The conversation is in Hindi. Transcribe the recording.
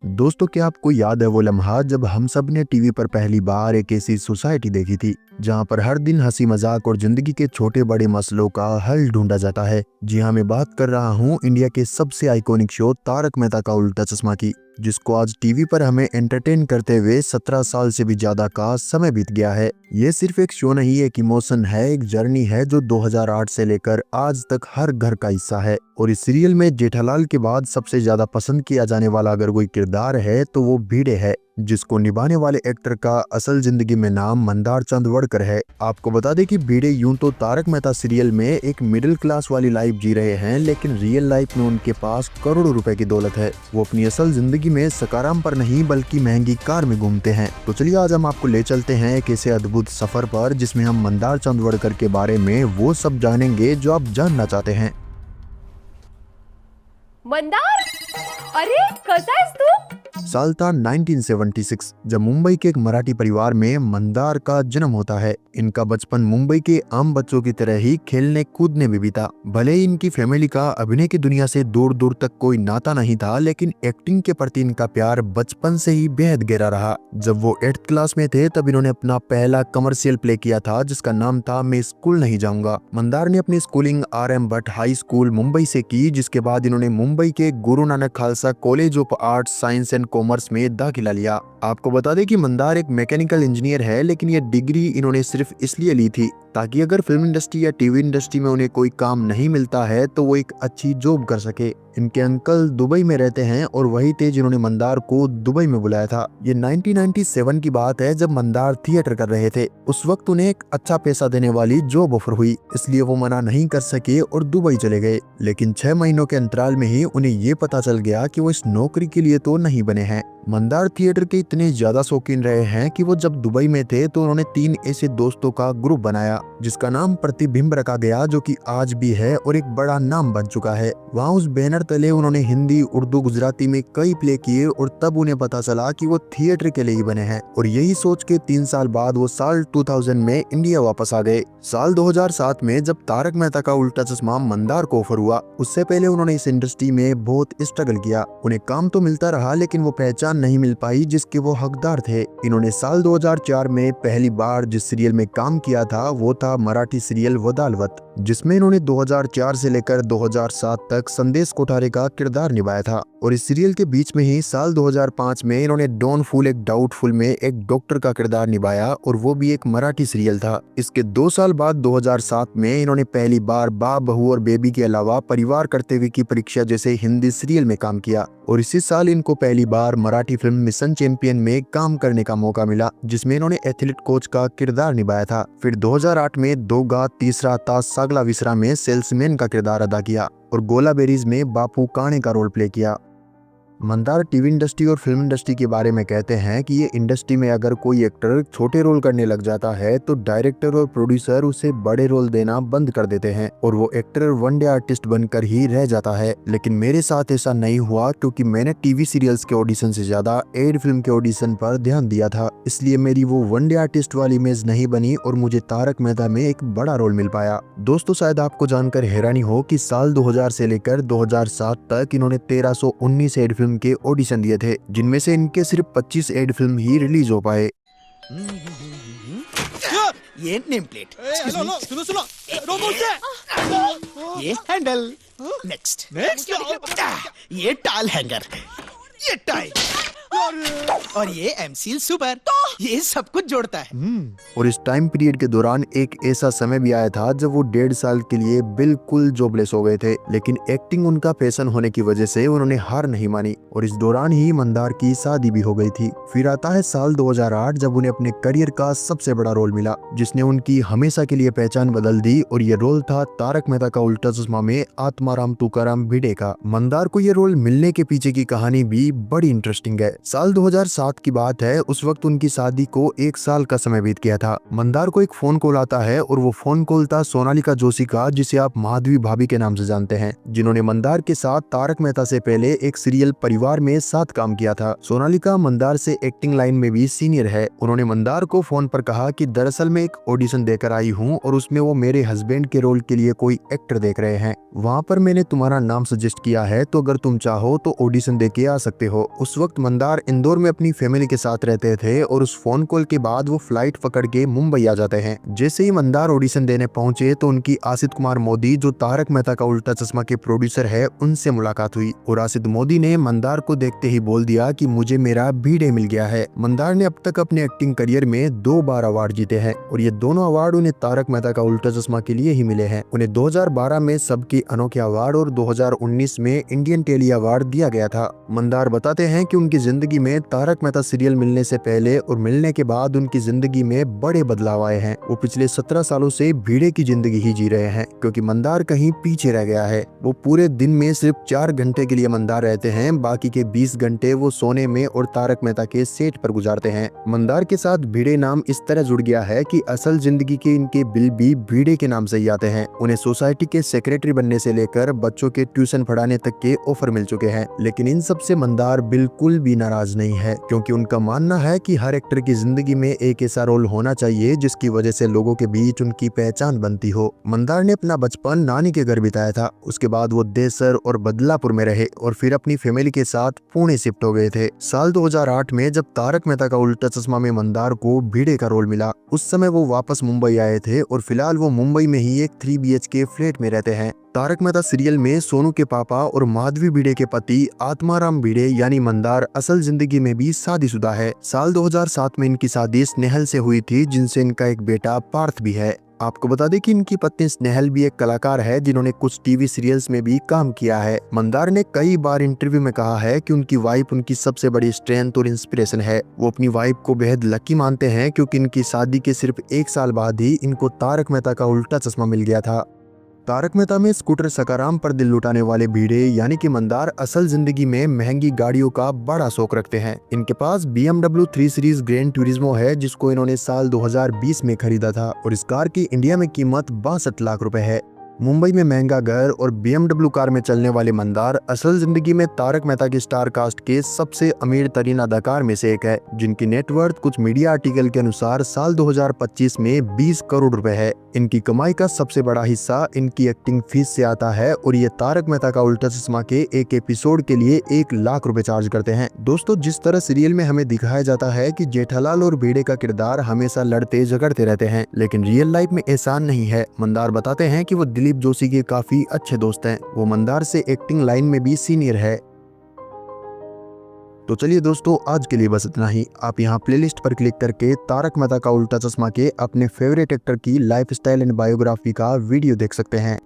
दोस्तों, क्या आपको याद है वो लम्हा जब हम सब ने टीवी पर पहली बार एक ऐसी सोसाइटी देखी थी जहां पर हर दिन हंसी मजाक और जिंदगी के छोटे बड़े मसलों का हल ढूंढा जाता है। जी हाँ, मैं बात कर रहा हूँ इंडिया के सबसे आइकॉनिक शो तारक मेहता का उल्टा चश्मा की, जिसको आज टीवी पर हमें एंटरटेन करते हुए 17 साल से भी ज्यादा का समय बीत गया है। ये सिर्फ एक शो नहीं, एक इमोशन है, एक जर्नी है जो 2008 से लेकर आज तक हर घर का हिस्सा है। और इस सीरियल में जेठालाल के बाद सबसे ज्यादा पसंद किया जाने वाला अगर कोई किरदार है तो वो भिड़े है, जिसको निभाने वाले एक्टर का असल जिंदगी में नाम मंदार चंद वड़कर है। आपको बता दें कि भिड़े यूं तो तारक मेहता सीरियल में एक मिडिल क्लास वाली लाइफ जी रहे हैं, लेकिन रियल लाइफ में उनके पास करोड़ों रुपए की दौलत है। वो अपनी असल जिंदगी में सकाराम पर नहीं बल्कि महंगी कार में घूमते हैं। तो चलिए आज हम आपको ले चलते हैं एक ऐसे अद्भुत सफर पर जिसमें हम मंदार चंद वड़कर के बारे में वो सब जानेंगे जो आप जानना चाहते हैं। मंदार, अरे कसा आहेस तू? साल था 1976 जब मुंबई के एक मराठी परिवार में मंदार का जन्म होता है। इनका बचपन मुंबई के आम बच्चों की तरह ही खेलने कूदने में बीता। भले ही इनकी फैमिली का अभिनय की दुनिया से दूर दूर तक कोई नाता नहीं था, लेकिन एक्टिंग के प्रति इनका प्यार बचपन से ही बेहद गहरा रहा। जब वो 8th क्लास में थे तब इन्होंने अपना पहला कमर्शियल प्ले किया था जिसका नाम था मैं स्कूल नहीं जाऊंगा। मंदार ने अपनी schooling RM Bhatt high school Mumbai से की, जिसके बाद इन्होंने मुंबई के Guru Nanak Khalsa college of arts science and commerce में दाखिला लिया। आपको बता दें कि मंदार एक मैकेनिकल इंजीनियर है, लेकिन ये डिग्री इन्होंने सिर्फ इसलिए ली थी ताकि अगर फिल्म इंडस्ट्री या टीवी इंडस्ट्री में उन्हें कोई काम नहीं मिलता है तो वो एक अच्छी जॉब कर सके। इनके अंकल दुबई में रहते हैं और वही थे जिन्होंने मंदार को दुबई में बुलाया था। ये 1997 की बात है जब मंदार थिएटर कर रहे थे। उस वक्त उन्हें एक अच्छा पैसा देने वाली जॉब ऑफर हुई, इसलिए वो मना नहीं कर सके और दुबई चले गए। लेकिन 6 महीनों के अंतराल में ही उन्हें ये पता चल गया कि वो इस नौकरी के लिए तो नहीं बने हैं। मंदार थिएटर के इतने ज्यादा शौकीन रहे हैं कि वो जब दुबई में थे तो उन्होंने 3 ऐसे दोस्तों का ग्रुप बनाया जिसका नाम प्रतिबिंब रखा गया, जो कि आज भी है और एक बड़ा नाम बन चुका है। वहाँ उस बैनर तले उन्होंने हिंदी, उर्दू, गुजराती में कई प्ले किए और तब उन्हें पता चला कि वो थिएटर के लिए ही बने हैं। और यही सोच के 3 साल बाद वो साल 2000 में इंडिया वापस आ गए। साल 2007 में जब तारक मेहता का उल्टा चश्मा मंदार को ऑफर हुआ, उससे पहले उन्होंने इस इंडस्ट्री में बहुत स्ट्रगल किया। उन्हें काम तो मिलता रहा लेकिन वो पहचान नहीं मिल पाई जिसके वो हकदार थे। इन्होंने साल 2004 में पहली बार जिस सीरियल में काम किया था वो था मराठी सीरियल वदालवत, जिसमें इन्होंने 2004 से लेकर 2007 तक संदेश कोठारे का किरदार निभाया था। और इस सीरियल के बीच में ही साल 2005 में इन्होंने डॉन फूल एक डाउटफुल में एक डॉक्टर का किरदार निभाया, और वो भी एक मराठी सीरियल था। इसके 2 साल बाद 2007 में इन्होंने पहली बार बाप, बहू और बेबी के अलावा परिवार करते हुए की परीक्षा जैसे हिंदी सीरियल में काम किया। और इसी साल इनको पहली बार मराठी फिल्म मिशन चैंपियन में काम करने का मौका मिला, जिसमें इन्होंने एथलीट कोच का किरदार निभाया था। फिर 2008 में दो गा तीसरा ता सागला विसरा में सेल्समैन का किरदार अदा किया और गोला बेरीज में बापू काणे का रोल प्ले किया। मंदार टीवी इंडस्ट्री और फिल्म इंडस्ट्री के बारे में कहते हैं कि ये इंडस्ट्री में अगर कोई एक्टर छोटे रोल करने लग जाता है तो डायरेक्टर और प्रोड्यूसर उसे बड़े रोल देना बंद कर देते हैं और वो एक्टर वन डे आर्टिस्ट बनकर ही रह जाता है। लेकिन मेरे साथ ऐसा नहीं हुआ, क्योंकि मैंने टीवी सीरियल्स के ऑडिशन से ज्यादा एड फिल्म के ऑडिशन पर ध्यान दिया था, इसलिए मेरी वो वन डे आर्टिस्ट वाली इमेज नहीं बनी और मुझे तारक मेहता में एक बड़ा रोल मिल पाया। दोस्तों, शायद आपको जानकर हैरानी हो कि साल 2000 से लेकर 2007 तक इन्होंने 1319 एड फिल्म के ऑडिशन दिए थे, जिनमें से इनके सिर्फ 25 एड फिल्म ही रिलीज हो पाए। ये नेम प्लेट, सुनो सुनो, ये हैंडल, नेक्स्ट ये टाल हैंगर, ये टाई और ये एमसील सुपर, ये सब कुछ जोड़ता है। और इस टाइम पीरियड के दौरान एक ऐसा समय भी आया था जब वो 1.5 साल के लिए बिल्कुल जॉबलेस हो गए थे, लेकिन एक्टिंग उनका पैशन होने की वजह से उन्होंने हार नहीं मानी और इस दौरान ही मंदार की शादी भी हो गई थी। फिर आता है साल 2008 जब उन्हें अपने करियर का सबसे बड़ा रोल मिला, जिसने उनकी हमेशा के लिए पहचान बदल दी, और ये रोल था तारक मेहता का उल्टा चश्मा में आत्माराम तुकाराम भिड़े का। मंदार को ये रोल मिलने के पीछे की कहानी भी बड़ी इंटरेस्टिंग है। साल 2007 की बात है, उस वक्त उनकी शादी को 1 साल का समय बीत गया था। मंदार को एक फोन कॉल आता है और वो फोन कॉल था सोनालिका जोशी का, जिसे आप माधवी भाभी के नाम से जानते हैं, जिन्होंने मंदार के साथ तारक मेहता से पहले एक सीरियल परिवार में साथ काम किया था। सोनालिका मंदार से एक्टिंग लाइन में भी सीनियर है। उन्होंने मंदार को फोन पर कहा कि दरअसल मैं एक ऑडिशन देकर आई हूँ और उसमें वो मेरे हस्बैंड के रोल के लिए कोई एक्टर देख रहे हैं। वहाँ पर मैंने तुम्हारा नाम सजेस्ट किया है, तो अगर तुम चाहो तो ऑडिशन देके आ सकते हो। उस वक्त मंदार इंदौर में अपनी फैमिली के साथ रहते थे और उस फोन कॉल के बाद वो फ्लाइट पकड़ के मुंबई आ जाते हैं। जैसे ही मंदार ऑडिशन देने पहुंचे तो उनकी आसित कुमार मोदी, जो तारक मेहता का उल्टा चश्मा के प्रोड्यूसर है, उनसे मुलाकात हुई और आसित मोदी ने मंदार को देखते ही बोल दिया कि मुझे मेरा भिड़े मिल गया है। मंदार ने अब तक अपने एक्टिंग करियर में 2 बार अवार्ड जीते हैं और ये दोनों अवार्ड उन्हें तारक मेहता का उल्टा चश्मा के लिए ही मिले हैं। उन्हें 2012 में सबके अनोखे अवार्ड और 2019 में इंडियन टेली अवार्ड दिया गया था। मंदार बताते हैं कि उनकी जिंदगी में तारक मेहता सीरियल मिलने से पहले और मिलने के बाद उनकी जिंदगी में बड़े बदलाव आए हैं। वो पिछले 17 सालों से भिड़े की जिंदगी ही जी रहे हैं, क्योंकि मंदार कहीं पीछे रह गया है। वो पूरे दिन में सिर्फ 4 घंटे के लिए मंदार रहते हैं, बाकी के 20 घंटे वो सोने में और तारक मेहता के सेट पर गुजारते हैं। मंदार के साथ भिड़े नाम इस तरह जुड़ गया है कि असल जिंदगी के इनके बिल भी भिड़े के नाम से ही आते हैं। उन्हें सोसाइटी के सेक्रेटरी बनने से लेकर बच्चों के ट्यूशन पढ़ाने तक के ऑफर मिल चुके हैं, लेकिन इन सब से मंदार बिल्कुल भी नाराज नहीं है, क्योंकि उनका मानना है कि हर एक्टर की जिंदगी में एक ऐसा रोल होना चाहिए जिसकी वजह से लोगों के बीच उनकी पहचान बनती हो। मंदार ने अपना बचपन नानी के घर बिताया था। उसके बाद वो देसर और बदलापुर में रहे और फिर अपनी फैमिली के साथ पुणे शिफ्ट हो गए थे। साल 2008 में जब तारक मेहता का उल्टा चश्मा में मंदार को भिड़े का रोल मिला, उस समय वो वापस मुंबई आए थे और फिलहाल वो मुंबई में ही एक 3 BHK फ्लैट में रहते हैं। तारक मेहता सीरियल में सोनू के पापा और माधवी भिड़े के पति आत्माराम भिड़े यानी मंदार असल जिंदगी में भी शादीशुदा है। साल 2007 में इनकी शादी स्नेहल से हुई थी, जिनसे इनका एक बेटा पार्थ भी है। आपको बता दें कि इनकी पत्नी स्नेहल भी एक कलाकार है, जिन्होंने कुछ टीवी सीरियल्स में भी काम किया है। मंदार ने कई बार इंटरव्यू में कहा है कि उनकी वाइफ उनकी सबसे बड़ी स्ट्रेंथ और इंस्पिरेशन है। वो अपनी वाइफ को बेहद लकी मानते हैं, क्योंकि इनकी शादी के सिर्फ 1 साल बाद ही इनको तारक मेहता का उल्टा चश्मा मिल गया था। तारक मेहता में स्कूटर सकाराम पर दिल लुटाने वाले भिड़े यानी कि मंदार असल जिंदगी में महंगी गाड़ियों का बड़ा शौक रखते हैं। इनके पास BMW 3 सीरीज ग्रैंड टूरिज्मो है, जिसको इन्होंने साल 2020 में खरीदा था और इस कार की इंडिया में कीमत 62 लाख रुपए है। मुंबई में महंगा घर और BMW कार में चलने वाले मंदार असल जिंदगी में तारक मेहता की स्टार कास्ट के सबसे अमीर तरीन अदाकार में से एक है, जिनकी नेटवर्थ कुछ मीडिया आर्टिकल के अनुसार साल 2025 में 20 करोड़ रुपए है। इनकी कमाई का सबसे बड़ा हिस्सा इनकी एक्टिंग फीस से आता है और ये तारक मेहता का उल्टा चश्मा के एक एपिसोड के लिए 1 लाख रुपए चार्ज करते हैं। दोस्तों, जिस तरह सीरियल में हमें दिखाया जाता है कि जेठालाल और भिड़े का किरदार हमेशा लड़ते झगड़ते रहते हैं, लेकिन रियल लाइफ में ऐसा नहीं है। मंदार बताते हैं कि वो दिलीप जोशी के काफी अच्छे दोस्त हैं। वो मंदार से एक्टिंग लाइन में भी सीनियर है। तो चलिए दोस्तों, आज के लिए बस इतना ही। आप यहाँ प्लेलिस्ट पर क्लिक करके तारक मेहता का उल्टा चश्मा के अपने फेवरेट एक्टर की लाइफस्टाइल एंड बायोग्राफी का वीडियो देख सकते हैं।